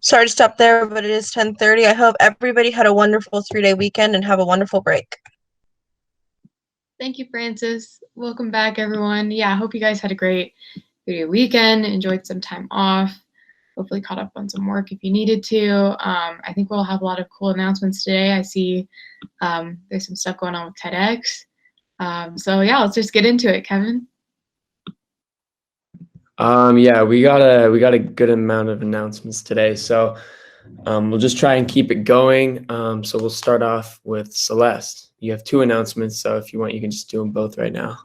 Sorry to stop there, but it is 10:30. I hope everybody had a wonderful 3-day weekend and have a wonderful break. Thank you, Francis. Welcome back, everyone. Yeah, I hope you guys had a great 3-day weekend, enjoyed some time off, hopefully caught up on some work if you needed to. I think we'll have a lot of cool announcements today. I see there's some stuff going on with TEDx. So yeah, let's just get into it, Kevin. Yeah, we got a good amount of announcements today, so we'll just try and keep it going. So we'll start off with Celeste. You have two announcements, so if you want, you can just do them both right now.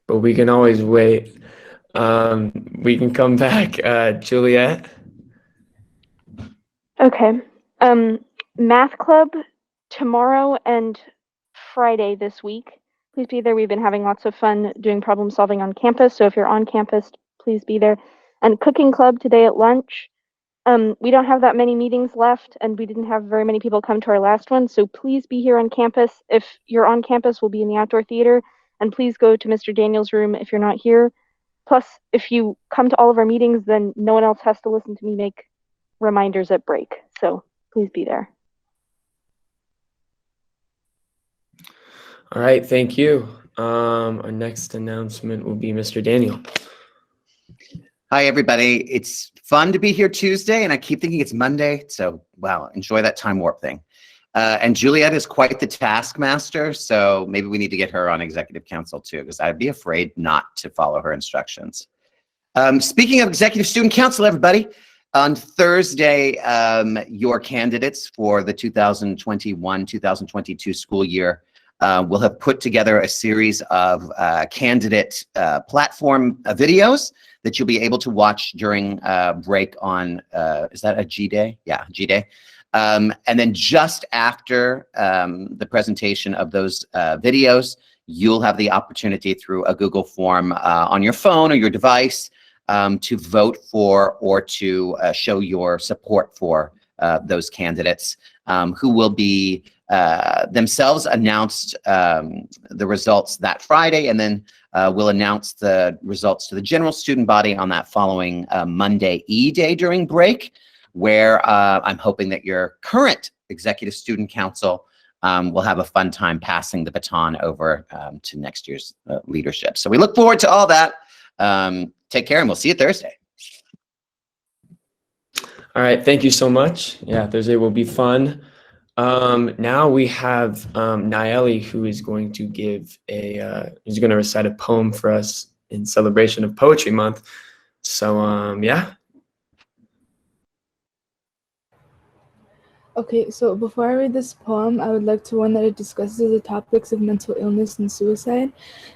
But we can always wait. We can come back. Juliet. Okay. Math club tomorrow and Friday this week. Please be there. We've been having lots of fun doing problem solving on campus. So if you're on campus, please be there. And cooking club today at lunch. We don't have that many meetings left, and we didn't have very many people come to our last one. So please be here on campus. If you're on campus, we'll be in the outdoor theater. And please go to Mr. Daniel's room if you're not here. Plus, if you come to all of our meetings, then no one else has to listen to me make reminders at break. So please be there. All right, thank you. Our next announcement will be Mr. Daniel. Hi, everybody. It's fun to be here Tuesday, and I keep thinking it's Monday. So, wow, enjoy that time warp thing. And Juliet is quite the taskmaster, so maybe we need to get her on executive council too, because I'd be afraid not to follow her instructions. Speaking of executive student council, everybody, on Thursday, your candidates for the 2021-2022 school year will have put together a series of candidate platform videos that you'll be able to watch during break on, is that a G-Day? Yeah, G-Day. And then just after the presentation of those videos, you'll have the opportunity through a Google form on your phone or your device to vote for or to show your support for those candidates who will be themselves announced the results that Friday, and then we'll announce the results to the general student body on that following Monday E-Day during break, where I'm hoping that your current executive student council will have a fun time passing the baton over to next year's leadership. So we look forward to all that. Take care, and we'll see you Thursday. All right, thank you so much. Yeah, Thursday will be fun. Now we have Naeli, who is going to give he's going to recite a poem for us in celebration of Poetry Month. So, yeah. Okay, so before I read this poem, I would like to warn that it discusses the topics of mental illness and suicide.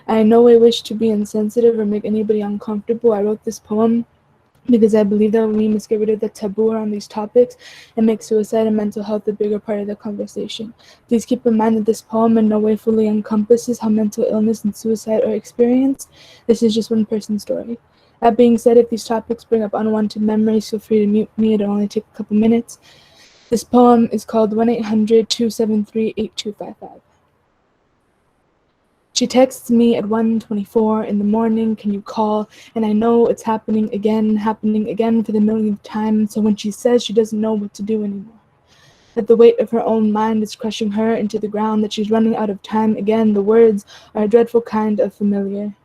I in no way wish to be insensitive or make anybody uncomfortable. I wrote this poem because I believe that we must get rid of the taboo around these topics and make suicide and mental health a bigger part of the conversation. Please keep in mind that this poem in no way fully encompasses how mental illness and suicide are experienced. This is just one person's story. That being said, if these topics bring up unwanted memories, feel free to mute me. It'll only take a couple minutes. This poem is called 1-800-273-8255. She texts me at 1:24 in the morning, can you call? And I know it's happening again for the millionth time. So when she says she doesn't know what to do anymore, that the weight of her own mind is crushing her into the ground, that she's running out of time again, the words are a dreadful kind of familiar.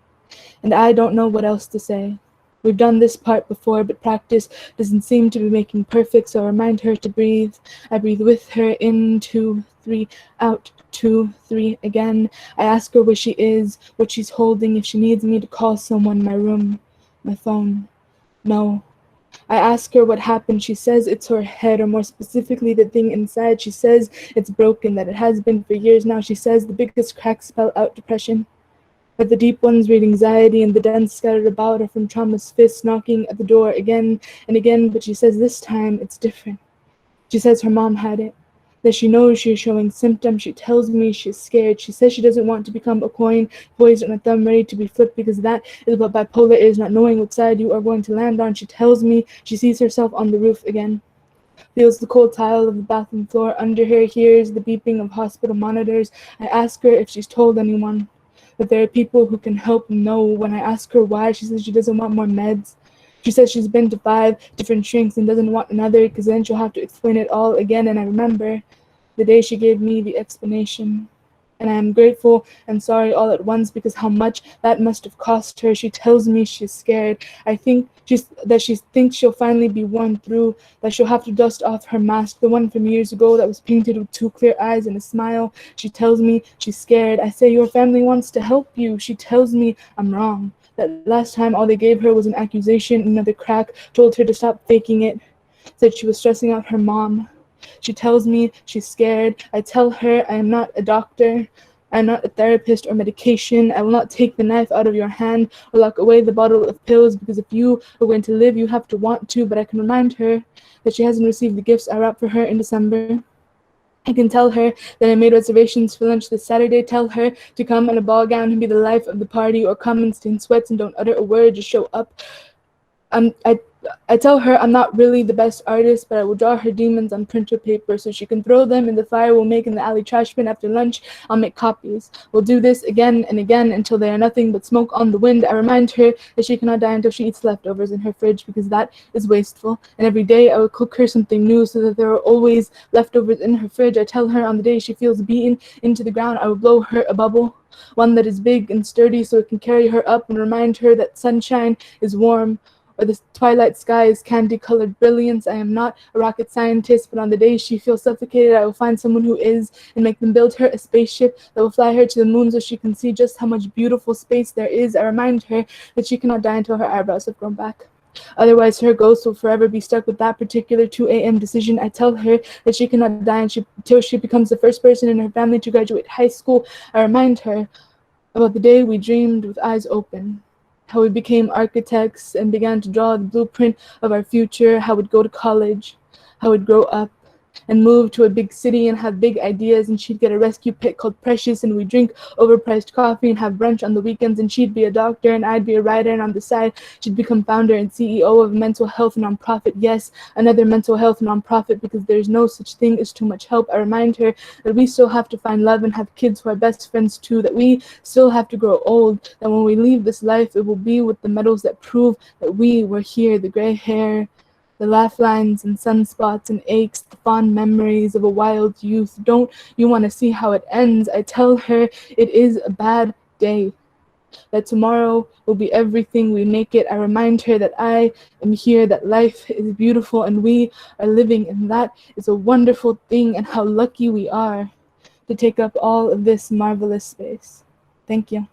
And I don't know what else to say. We've done this part before, but practice doesn't seem to be making perfect, so I remind her to breathe. I breathe with her, in, 2, 3, out, 2, 3, again. I ask her where she is, what she's holding, if she needs me to call someone, my room, my phone. No. I ask her what happened. She says it's her head, or more specifically, the thing inside. She says it's broken, that it has been for years now. She says the biggest cracks spell out depression. But the deep ones read anxiety, and the dents scattered about are from trauma's fists knocking at the door again and again. But she says this time it's different. She says her mom had it, that she knows she is showing symptoms. She tells me she's scared. She says she doesn't want to become a coin poised on a thumb ready to be flipped, because that is what bipolar is, not knowing what side you are going to land on. She tells me she sees herself on the roof again. feels the cold tile of the bathroom floor under her, hears the beeping of hospital monitors. I ask her if she's told anyone that there are people who can help. No. When I ask her why, she says she doesn't want more meds. She says she's been to 5 different shrinks and doesn't want another because then she'll have to explain it all again. And I remember the day she gave me the explanation. And I am grateful and sorry all at once because how much that must have cost her. She tells me she's scared. I think she thinks she'll finally be worn through, that she'll have to dust off her mask, the one from years ago that was painted with 2 clear eyes and a smile. She tells me she's scared. I say, your family wants to help you. She tells me I'm wrong. That last time all they gave her was an accusation, another crack, told her to stop faking it, said she was stressing out her mom. She tells me she's scared. I tell her I am not a doctor. I am not a therapist or medication. I will not take the knife out of your hand or lock away the bottle of pills because if you are going to live, you have to want to. But I can remind her that she hasn't received the gifts I wrapped for her in December. I can tell her that I made reservations for lunch this Saturday. Tell her to come in a ball gown and be the life of the party, or come and stay in sweats and don't utter a word, just show up. I tell her I'm not really the best artist, but I will draw her demons on printer paper so she can throw them in the fire we'll make in the alley trash bin after lunch. I'll make copies. We'll do this again and again until they are nothing but smoke on the wind. I remind her that she cannot die until she eats leftovers in her fridge because that is wasteful. And every day I will cook her something new so that there are always leftovers in her fridge. I tell her on the day she feels beaten into the ground, I will blow her a bubble, one that is big and sturdy so it can carry her up, and remind her that sunshine is warm, or the twilight sky is candy-colored brilliance. I am not a rocket scientist, but on the day she feels suffocated, I will find someone who is and make them build her a spaceship that will fly her to the moon so she can see just how much beautiful space there is. I remind her that she cannot die until her eyebrows have grown back. Otherwise, her ghost will forever be stuck with that particular 2 a.m. decision. I tell her that she cannot die until she becomes the first person in her family to graduate high school. I remind her about the day we dreamed with eyes open, how we became architects and began to draw the blueprint of our future, how we'd go to college, how we'd grow up and move to a big city and have big ideas, and she'd get a rescue pet called Precious, and we'd drink overpriced coffee and have brunch on the weekends, and she'd be a doctor and I'd be a writer, and on the side she'd become founder and CEO of a mental health nonprofit. Yes, another mental health nonprofit, because there's no such thing as too much help. I remind her that we still have to find love and have kids who are best friends too, that we still have to grow old, that when we leave this life it will be with the medals that prove that we were here, the gray hair, the laugh lines and sunspots and aches, the fond memories of a wild youth. Don't you want to see how it ends? I tell her it is a bad day, that tomorrow will be everything we make it. I remind her that I am here, that life is beautiful and we are living, and that is a wonderful thing, and how lucky we are to take up all of this marvelous space. Thank you.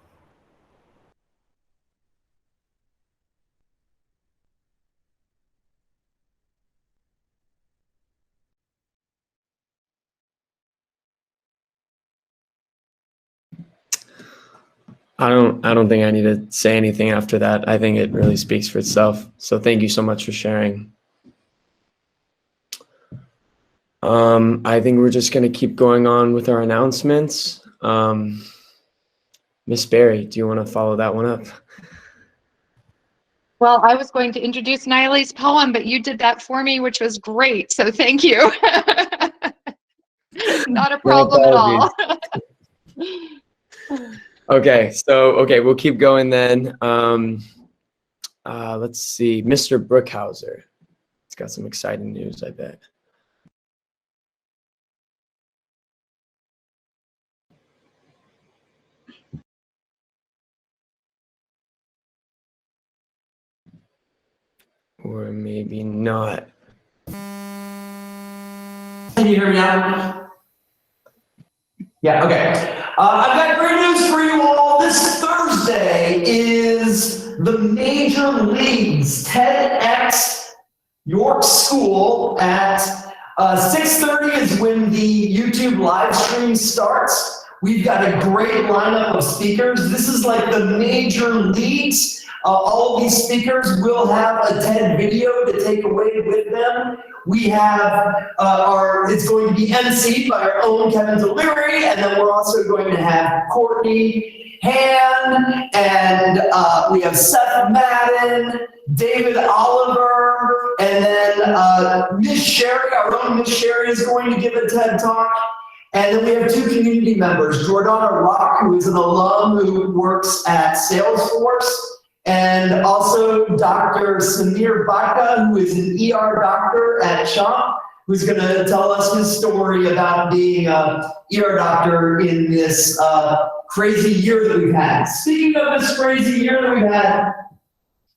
I don't think I need to say anything after that. I think it really speaks for itself. So thank you so much for sharing. I think we're just going to keep going on with our announcements. Miss Barry, do you want to follow that one up? Well, I was going to introduce Niley's poem, but you did that for me, which was great. So thank you. Not a problem at all. Okay, we'll keep going then. Let's see, Mr. Brookhauser. It's got some exciting news, I bet. Or maybe not. Can you hear me now? Yeah, okay. I've got great news for you all. This Thursday is the Major Leagues TEDx York School at 6:30 is when the YouTube live stream starts. We've got a great lineup of speakers. This is like the major leagues. All of these speakers will have a TED video to take away with them. We have it's going to be emceed by our own Kevin Deliri, and then we're also going to have Courtney Han, and we have Seth Madden, David Oliver, and then Miss Sherry, our own Miss Sherry is going to give a TED Talk. And then we have 2 community members, Jordana Rock, who is an alum who works at Salesforce, and also Dr. Samir Baka, who is an ER doctor at CHOMP, who's going to tell us his story about being an ER doctor in this crazy year that we've had. Speaking of this crazy year that we've had,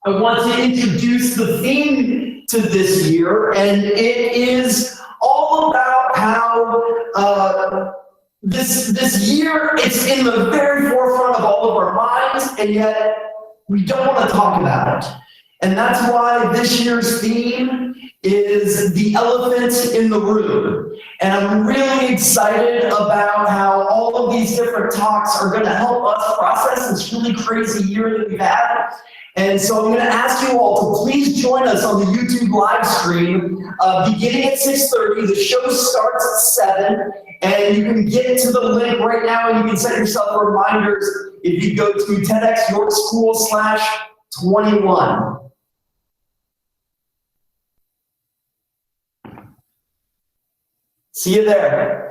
I want to introduce the theme to this year, and it is all about how this year, it's in the very forefront of all of our minds, and yet we don't want to talk about it. And that's why this year's theme is the elephant in the room. And I'm really excited about how all of these different talks are going to help us process this really crazy year that we've had. And so I'm going to ask you all to please join us on the YouTube live stream beginning at 6:30. The show starts at 7, and you can get to the link right now, and you can set yourself reminders if you go to TEDx York School /21. See you there.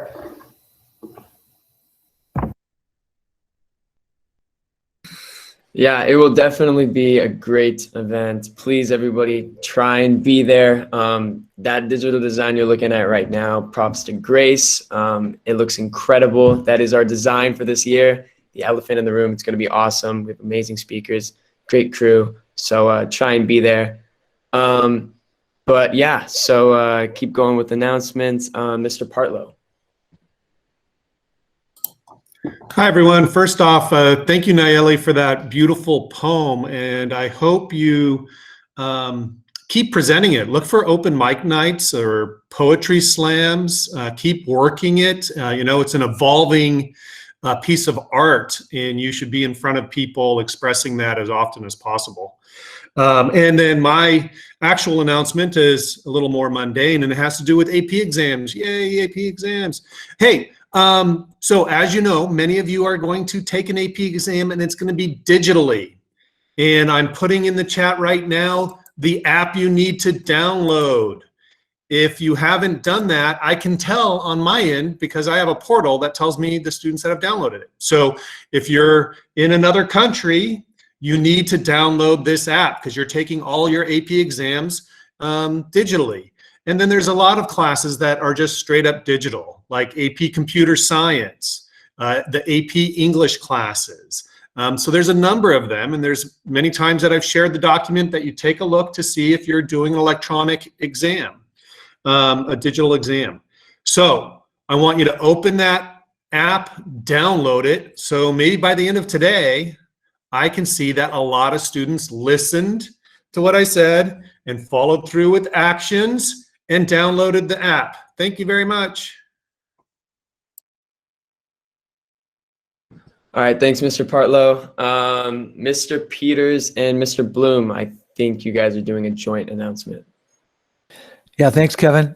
Yeah, it will definitely be a great event. Please, everybody, try and be there. That digital design you're looking at right now, props to Grace. It looks incredible. That is our design for this year. The elephant in the room. It's going to be awesome. We have amazing speakers, great crew. So try and be there. But yeah, so keep going with announcements. Mr. Partlow. Hi, everyone. First off, thank you, Nayeli, for that beautiful poem. And I hope you keep presenting it. Look for open mic nights or poetry slams. Keep working it. You know, it's an evolving piece of art, and you should be in front of people expressing that as often as possible. And then my actual announcement is a little more mundane, and it has to do with AP exams. Yay, AP exams. Hey, so as you know, many of you are going to take an AP exam, and it's going to be digitally. And I'm putting in the chat right now the app you need to download. If you haven't done that, I can tell on my end because I have a portal that tells me the students that have downloaded it. So if you're in another country, you need to download this app because you're taking all your AP exams digitally. And then there's a lot of classes that are just straight up digital, like AP Computer Science, the AP English classes. So there's a number of them, and there's many times that I've shared the document that you take a look to see if you're doing an electronic exam, a digital exam. So I want you to open that app, download it. So maybe by the end of today, I can see that a lot of students listened to what I said and followed through with actions and downloaded the app. Thank you very much. All right, thanks, Mr. Partlow. Mr. Peters and Mr. Bloom, I think you guys are doing a joint announcement. Yeah, thanks, Kevin.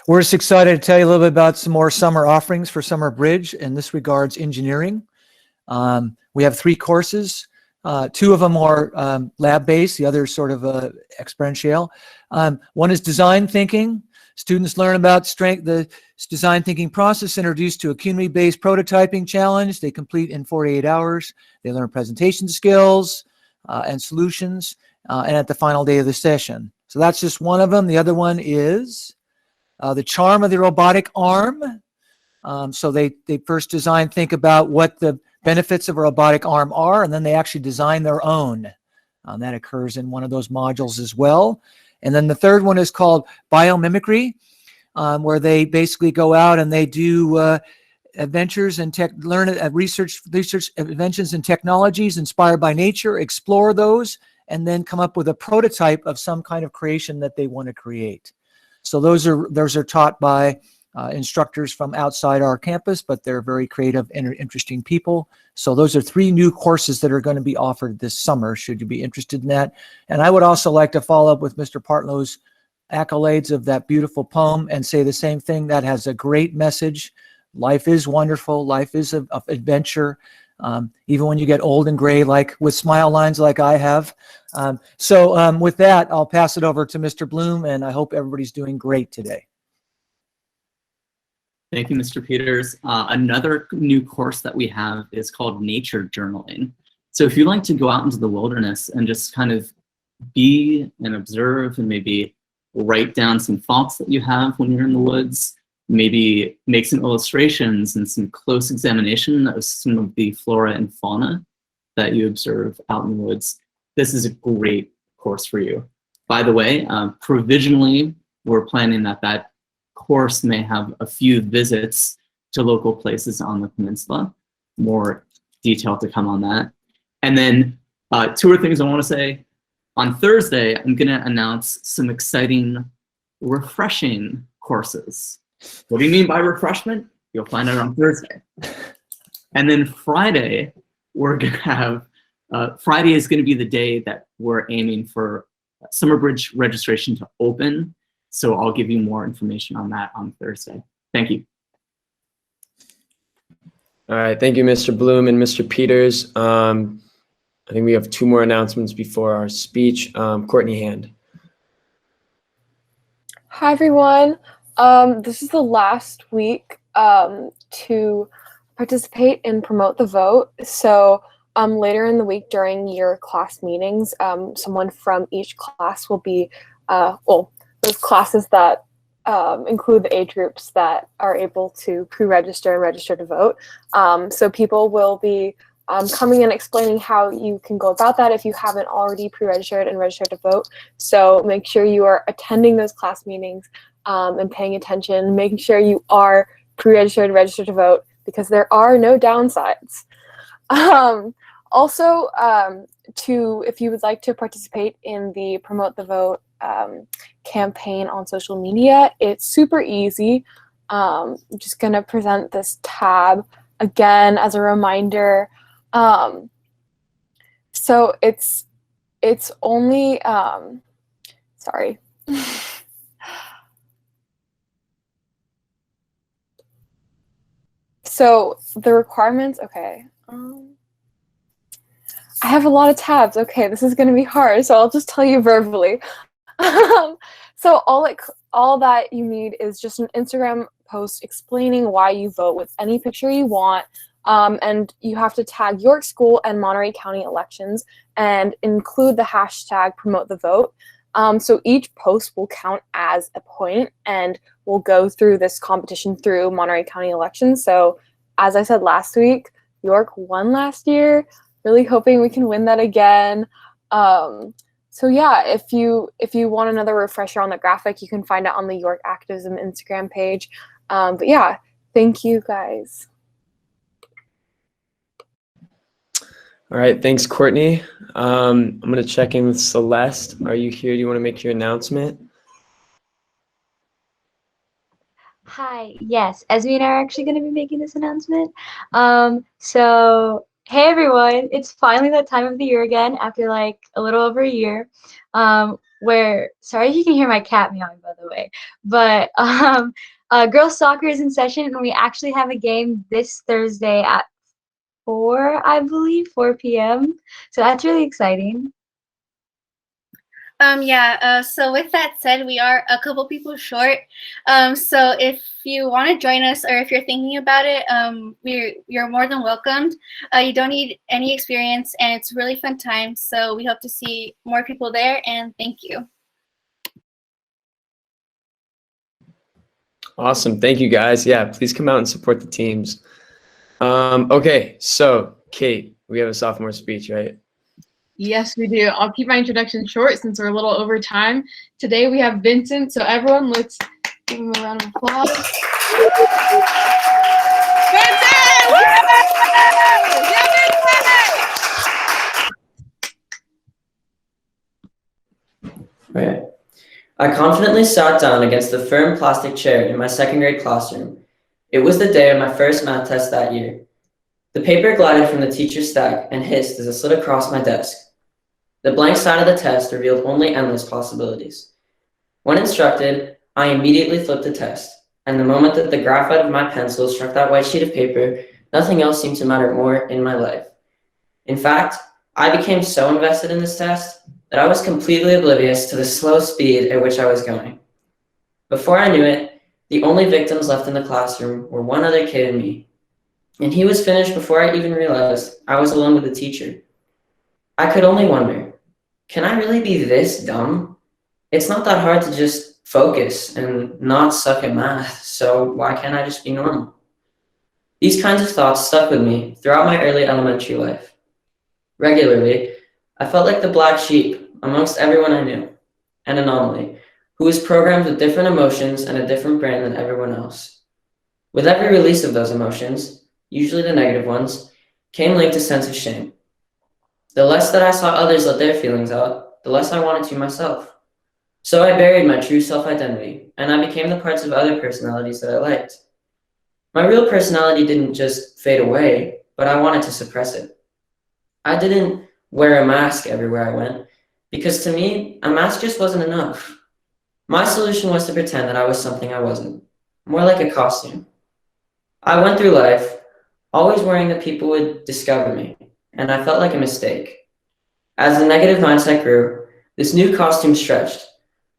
We're just excited to tell you a little bit about some more summer offerings for Summer Bridge, and this regards engineering. We have 3 courses. 2 of them are lab-based, the other is sort of experiential. One is design thinking. Students learn about the design thinking process introduced to a community-based prototyping challenge. They complete in 48 hours. They learn presentation skills and solutions, and at the final day of the session. So that's just one of them. The other one is the charm of the robotic arm. So they first think about what the benefits of a robotic arm are, and then they actually design their own. That occurs in one of those modules as well. And then the third one is called biomimicry, where they basically go out and they do adventures and research inventions and technologies inspired by nature, explore those, and then come up with a prototype of some kind of creation that they want to create. So those are taught by instructors from outside our campus, but they're very creative and interesting people. So those are 3 new courses that are going to be offered this summer, should you be interested in that. And I would also like to follow up with Mr. Partlow's accolades of that beautiful poem and say the same thing. That has a great message. Life is wonderful. Life is an adventure. even when you get old and gray, like with smile lines like I have. So with that, I'll pass it over to Mr. Bloom, and I hope everybody's doing great today. Thank you, Mr. Peters. Another new course that we have is called Nature Journaling. So if you like to go out into the wilderness and just kind of be and observe and maybe write down some thoughts that you have when you're in the woods, maybe make some illustrations and some close examination of some of the flora and fauna that you observe out in the woods, this is a great course for you. By the way, provisionally, we're planning that course may have a few visits to local places on the peninsula. More detail to come on that. And then 2 other things I want to say. On Thursday, I'm going to announce some exciting, refreshing courses. What do you mean by refreshment? You'll find out on Thursday. And then Friday, we're going to have, Friday is going to be the day that we're aiming for Summer Bridge registration to open. So I'll give you more information on that on Thursday. Thank you. All right, thank you, Mr. Bloom and Mr. Peters. I think we have 2 more announcements before our speech. Courtney Hand. Hi, everyone. This is the last week to participate and promote the vote. So later in the week during your class meetings, someone from each class will be, those classes that include the age groups that are able to pre-register and register to vote. So people will be coming and explaining how you can go about that if you haven't already pre-registered and registered to vote. So make sure you are attending those class meetings and paying attention, making sure you are pre-registered and registered to vote, because there are no downsides. Also, if you would like to participate in the Promote the Vote campaign on social media, it's super easy. I'm just going to present this tab again as a reminder. So it's only, sorry. So the requirements, okay. I have a lot of tabs. Okay, this is going to be hard, so I'll just tell you verbally. So all that you need is just an Instagram post explaining why you vote with any picture you want. And you have to tag York School and Monterey County elections and include the hashtag promote the vote. So each post will count as a point, and we'll go through this competition through Monterey County elections. So as I said last week, York won last year. Really hoping we can win that again. So yeah, if you want another refresher on the graphic, you can find it on the York Activism Instagram page. But yeah, thank you guys. All right, thanks, Courtney. I'm going to check in with Celeste. Are you here? Do you want to make your announcement? Hi, yes, Esme and I are actually going to be making this announcement. So, hey everyone, it's finally that time of the year again after like a little over a year. Sorry if you can hear my cat meowing, by the way, but girls soccer is in session, and we actually have a game this Thursday at 4 p.m. So that's really exciting. So with that said, we are a couple people short. So if you want to join us, or if you're thinking about it, you're more than welcomed. You don't need any experience, and it's a really fun time. So we hope to see more people there, and thank you. Awesome. Thank you, guys. Yeah, please come out and support the teams. Okay, so Kate, we have a sophomore speech, right? Yes, we do. I'll keep my introduction short since we're a little over time. Today we have Vincent, so everyone, let's give him a round of applause. Vincent! Right. I confidently sat down against the firm plastic chair in my second grade classroom. It was the day of my first math test that year. The paper glided from the teacher's stack and hissed as it slid across my desk. The blank side of the test revealed only endless possibilities. When instructed, I immediately flipped the test, and the moment that the graphite of my pencil struck that white sheet of paper, Nothing else seemed to matter more in my life. In fact, I became so invested in this test that I was completely oblivious to the slow speed at which I was going. Before I knew it, the only victims left in the classroom were one other kid and me. And he was finished before I even realized I was alone with the teacher. I could only wonder, can I really be this dumb? It's not that hard to just focus and not suck at math, so why can't I just be normal? These kinds of thoughts stuck with me throughout my early elementary life. Regularly, I felt like the black sheep amongst everyone I knew, an anomaly, who was programmed with different emotions and a different brain than everyone else. With every release of those emotions, usually the negative ones, came linked a sense of shame. The less that I saw others let their feelings out, the less I wanted to myself. So I buried my true self-identity, and I became the parts of other personalities that I liked. My real personality didn't just fade away, but I wanted to suppress it. I didn't wear a mask everywhere I went, because to me, a mask just wasn't enough. My solution was to pretend that I was something I wasn't, more like a costume. I went through life always worrying that people would discover me, and I felt like a mistake. As the negative mindset grew, this new costume stretched,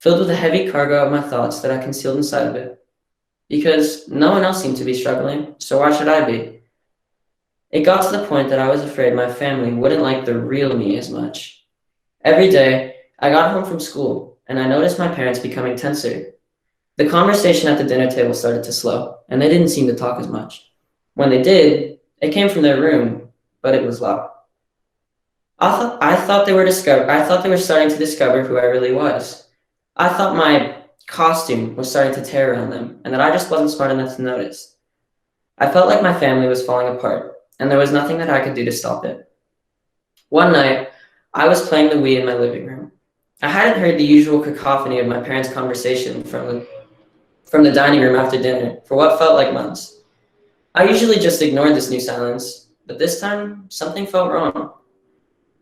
filled with a heavy cargo of my thoughts that I concealed inside of it. Because no one else seemed to be struggling, so why should I be? It got to the point that I was afraid my family wouldn't like the real me as much. Every day, I got home from school, and I noticed my parents becoming tenser. The conversation at the dinner table started to slow, and they didn't seem to talk as much. When they did, it came from their room, but it was loud. I thought they were starting to discover who I really was. I thought my costume was starting to tear around them, and that I just wasn't smart enough to notice. I felt like my family was falling apart, and there was nothing that I could do to stop it. One night, I was playing the Wii in my living room. I hadn't heard the usual cacophony of my parents' conversation from the dining room after dinner for what felt like months. I usually just ignored this new silence, but this time, something felt wrong.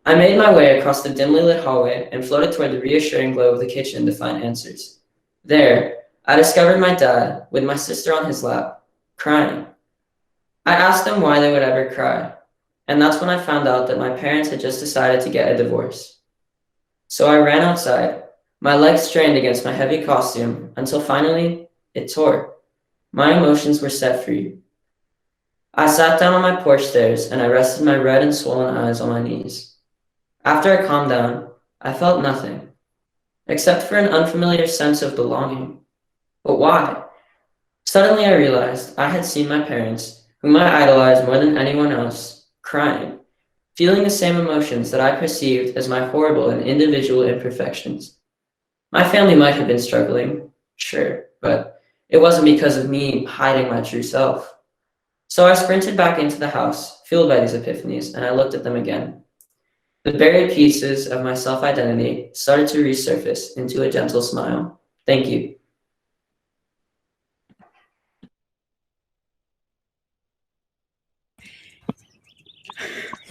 I made my way across the dimly lit hallway and floated toward the reassuring glow of the kitchen to find answers. There, I discovered my dad with my sister on his lap, crying. I asked them why they would ever cry, and that's when I found out that my parents had just decided to get a divorce. So I ran outside, my legs strained against my heavy costume, until finally it tore. My emotions were set free. I sat down on my porch stairs and I rested my red and swollen eyes on my knees. After I calmed down, I felt nothing, except for an unfamiliar sense of belonging. But why? Suddenly I realized I had seen my parents, whom I idolized more than anyone else, crying, feeling the same emotions that I perceived as my horrible and individual imperfections. My family might have been struggling, sure, but it wasn't because of me hiding my true self. So I sprinted back into the house, fueled by these epiphanies, and I looked at them again. The buried pieces of my self-identity started to resurface into a gentle smile. Thank you.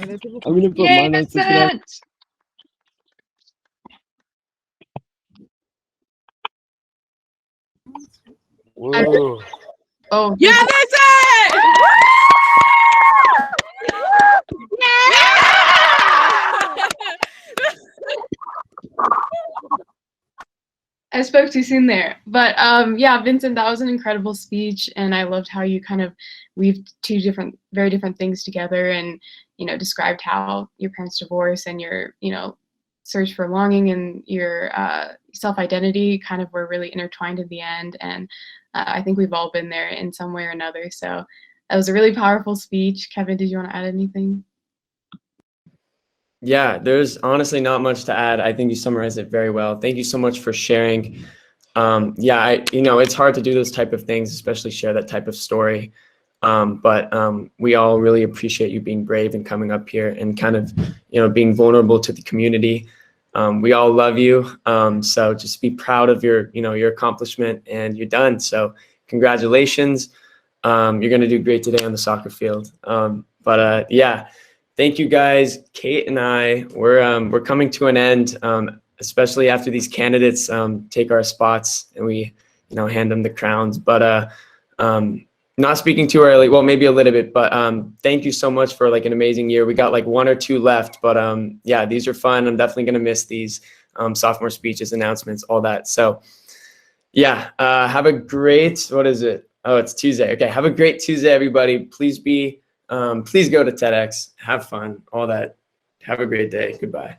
I'm gonna put Yay, my notes in today. Vincent! Whoa. Oh, Yeah, Vincent! I spoke too soon there, but yeah, Vincent, that was an incredible speech, and I loved how you kind of weaved two very different things together, and described how your parents' divorce and your search for longing and your self-identity kind of were really intertwined in the end, and I think we've all been there in some way or another. So that was a really powerful speech. Kevin, did you want to add anything? Yeah, there's honestly not much to add. I think you summarized it very well. Thank you so much for sharing. Yeah, it's hard to do those type of things, especially share that type of story. But we all really appreciate you being brave and coming up here and kind of, being vulnerable to the community. We all love you. So just be proud of your accomplishment, and you're done. So congratulations. You're going to do great today on the soccer field. Yeah. Thank you guys. Kate and I, we're coming to an end, especially after these candidates take our spots and we, hand them the crowns. But not speaking too early. Well, maybe a little bit, but thank you so much for like an amazing year. We got like 1 or 2 left, but yeah, these are fun. I'm definitely gonna miss these sophomore speeches, announcements, all that. So yeah, have a great, what is it? Oh, it's Tuesday. Okay, have a great Tuesday, everybody. Please go to TEDx, have fun, all that. Have a great day. Goodbye.